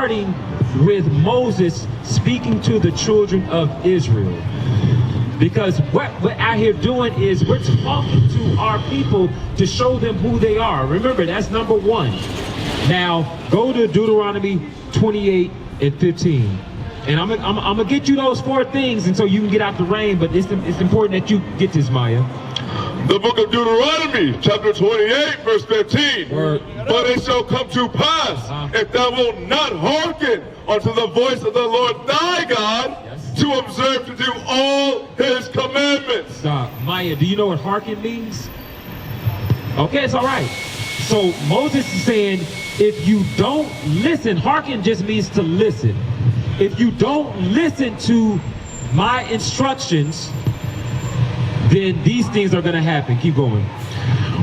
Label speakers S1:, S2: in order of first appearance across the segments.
S1: starting with Moses speaking to the children of Israel. Because what we're out here doing is we're talking to our people to show them who they are. Remember, that's number one. Now, go to Deuteronomy 28 and 15. And I'm gonna get you those 4 things, and so you can get out the rain, but it's important that you get this, Maya.
S2: The book of Deuteronomy, chapter 28, verse 15. But it shall come to pass, if thou wilt not hearken unto the voice of the Lord thy God, to observe to do all his commandments.
S1: Stop. Maya, do you know what hearken means? Okay, it's all right. So Moses is saying, if you don't listen, hearken just means to listen. If you don't listen to my instructions, then these things are going to happen. Keep going.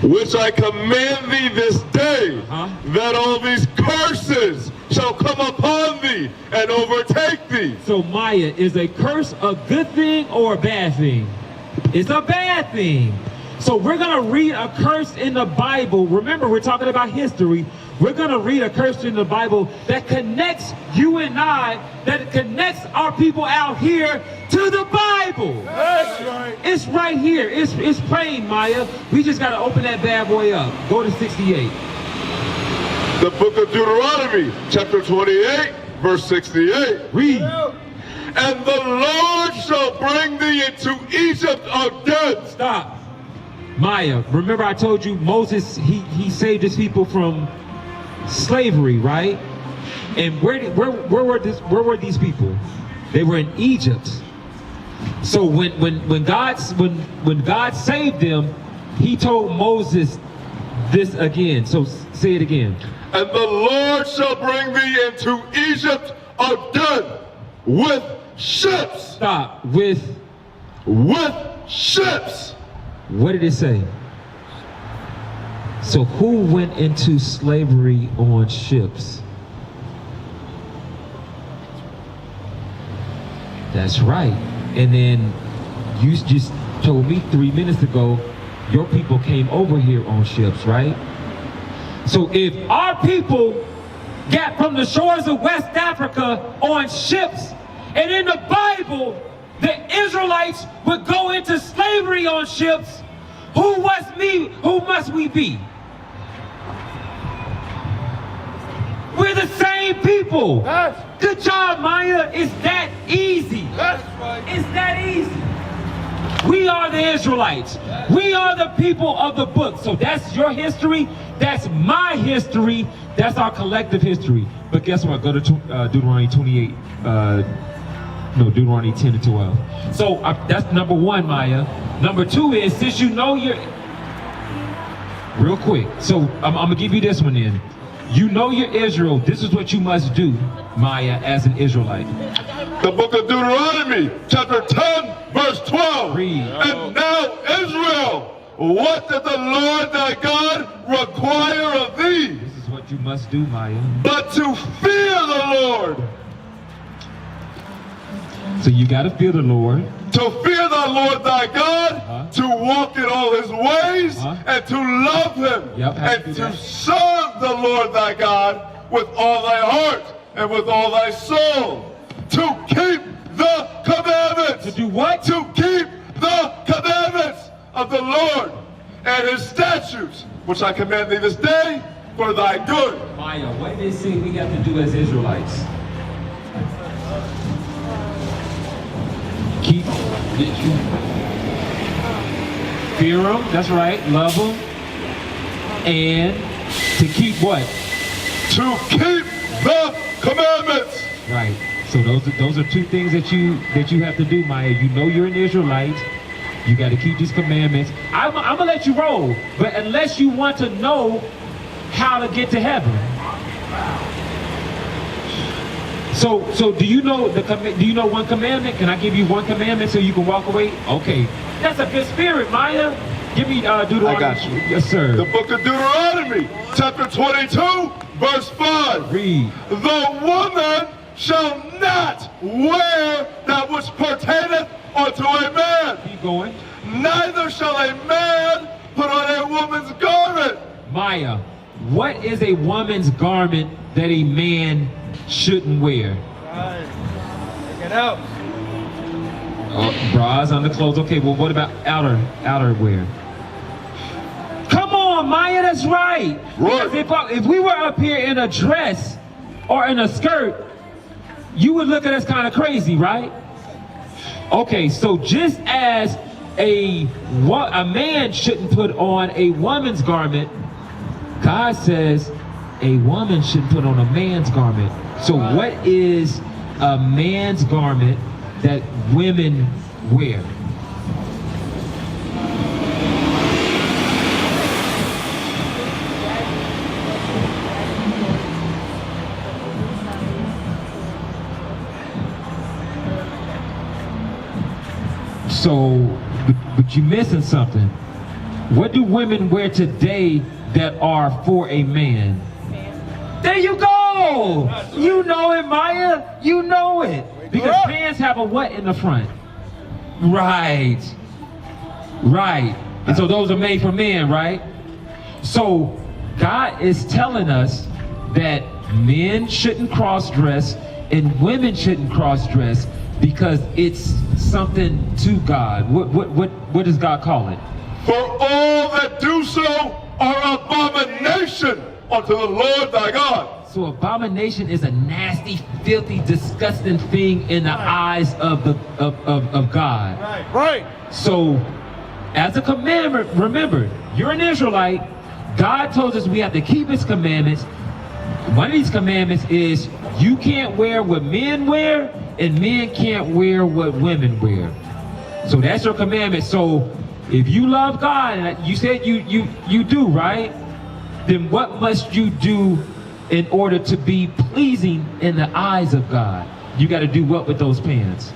S2: Which I command thee this day, that all these curses shall come upon thee and overtake thee.
S1: So Maya, is a curse a good thing or a bad thing? It's a bad thing. So we're going to read a curse in the Bible. Remember, we're talking about history. We're going to read a curse in the Bible that connects you and I, that connects our people out here to the Bible.
S2: That's right.
S1: It's right here. It's plain, Maya. We just got to open that bad boy up. Go to 68.
S2: The book of Deuteronomy, chapter 28, verse 68.
S1: Read.
S2: And the Lord shall bring thee into Egypt again.
S1: Stop. Maya, remember I told you Moses, he saved his people from slavery, right? And where were these people? They were in Egypt. So when God saved them, he told Moses this again. So say it again.
S2: And the Lord shall bring thee into Egypt again with ships.
S1: Stop. With
S2: ships.
S1: What did it say? So who went into slavery on ships? That's right. And then you just told me 3 minutes ago, your people came over here on ships, right? So if our people got from the shores of West Africa on ships, and in the Bible, the Israelites would go into slavery on ships, who must we be? We're the same people. Good job, Maya. It's that easy.
S2: That's right.
S1: It's that easy. We are the Israelites. We are the people of the book. So that's your history. That's my history. That's our collective history. But guess what? Go to Deuteronomy 28. Deuteronomy 10 and 12. So that's number one, Maya. Number two is, since you know you're... Real quick. So I'm going to give you this one then. You know you're Israel. This is what you must do, Maya, as an Israelite.
S2: The book of Deuteronomy, chapter 10, verse 12.
S1: Read.
S2: And now, Israel, what did the Lord thy God require of thee?
S1: This is what you must do, Maya.
S2: But to fear the Lord.
S1: So you got to fear the Lord.
S2: To fear the Lord thy God, to walk in all his ways, and to love him, and to serve the Lord thy God with all thy heart and with all thy soul. To keep the commandments.
S1: To do what?
S2: To keep the commandments of the Lord and his statutes, which I command thee this day for thy good.
S1: Maya, what did they say we have to do as Israelites? Keep, fear them, that's right, love them, and to keep what?
S2: To keep the commandments.
S1: Right. So those are two things that you have to do, Maya. You know you're an Israelite. You got to keep these commandments. I'm gonna let you roll, but unless you want to know how to get to heaven. So do you know one commandment? Can I give you one commandment so you can walk away? Okay. That's a good spirit, Maya. Give me Deuteronomy.
S2: I got you.
S1: Yes, sir.
S2: The book of Deuteronomy, chapter 22, verse 5.
S1: Read.
S2: The woman shall not wear that which pertaineth unto a man.
S1: Keep going.
S2: Neither shall a man put on a woman's garment.
S1: Maya, what is a woman's garment that a man shouldn't wear?
S3: Right. Check it out.
S1: Bras, underclothes. Okay, well, what about outerwear? Come on, Maya, that's right.
S2: Right.
S1: If we were up here in a dress or in a skirt, you would look at us kind of crazy, right? Okay, so just as a man shouldn't put on a woman's garment, God says a woman shouldn't put on a man's garment. So what is a man's garment that women wear? So, but you're missing something. What do women wear today that are for a man? There you go! You know it, Maya. You know it. Because pants have a what in the front? Right. Right. And so those are made for men, right? So God is telling us that men shouldn't cross-dress and women shouldn't cross-dress because it's something to God. What does God call it?
S2: For all that do so are abomination unto the Lord thy God.
S1: So abomination is a nasty, filthy, disgusting thing in the eyes of God.
S3: Right. Right.
S1: So as a commandment, remember, you're an Israelite. God told us we have to keep his commandments. One of these commandments is you can't wear what men wear and men can't wear what women wear. So that's your commandment. So if you love God, and you said you do, right? Then what must you do in order to be pleasing in the eyes of God? You got to do what with those pants?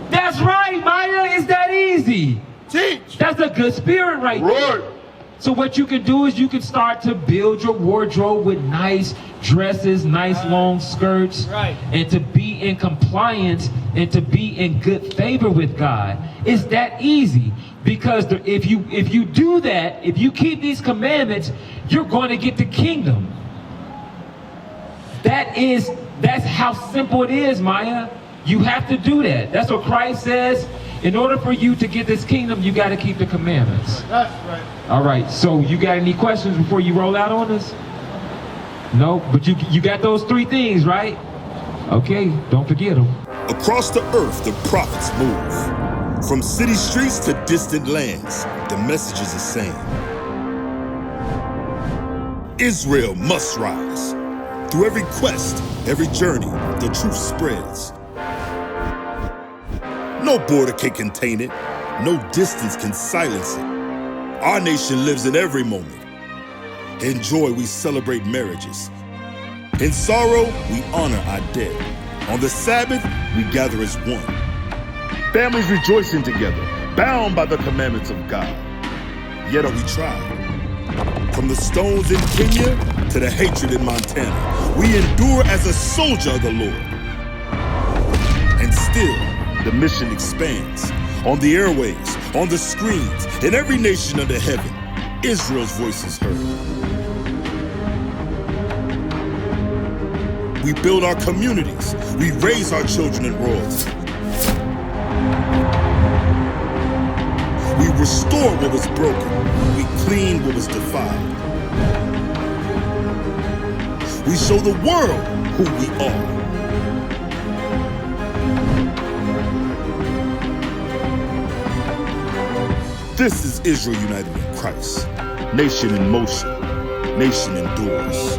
S1: That's right, Maya. It's that easy.
S3: Teach.
S1: That's a good spirit right there.
S2: Right.
S1: So what you can do is you can start to build your wardrobe with nice dresses, nice long skirts, and to be in compliance and to be in good favor with God. It's that easy. Because if you do that, if you keep these commandments, you're going to get the kingdom. That's how simple it is, Maya. You have to do that. That's what Christ says. In order for you to get this kingdom, you got to keep the commandments.
S3: That's right.
S1: All right, so you got any questions before you roll out on us? No, but you got those three things, right? Okay, don't forget them.
S4: Across the earth, the prophets move. From city streets to distant lands, the message is the same. Israel must rise. Through every quest, every journey, the truth spreads. No border can contain it. No distance can silence it. Our nation lives in every moment. In joy, we celebrate marriages. In sorrow, we honor our dead. On the Sabbath, we gather as one. Families rejoicing together, bound by the commandments of God. Yet are we tried. From the stones in Kenya to the hatred in Montana, we endure as a soldier of the Lord. And still, the mission expands. On the airwaves, on the screens, in every nation under heaven, Israel's voice is heard. We build our communities. We raise our children in royalty. We restore what was broken. We clean what was defiled. We show the world who we are. This is Israel united in Christ. Nation in motion. Nation endures.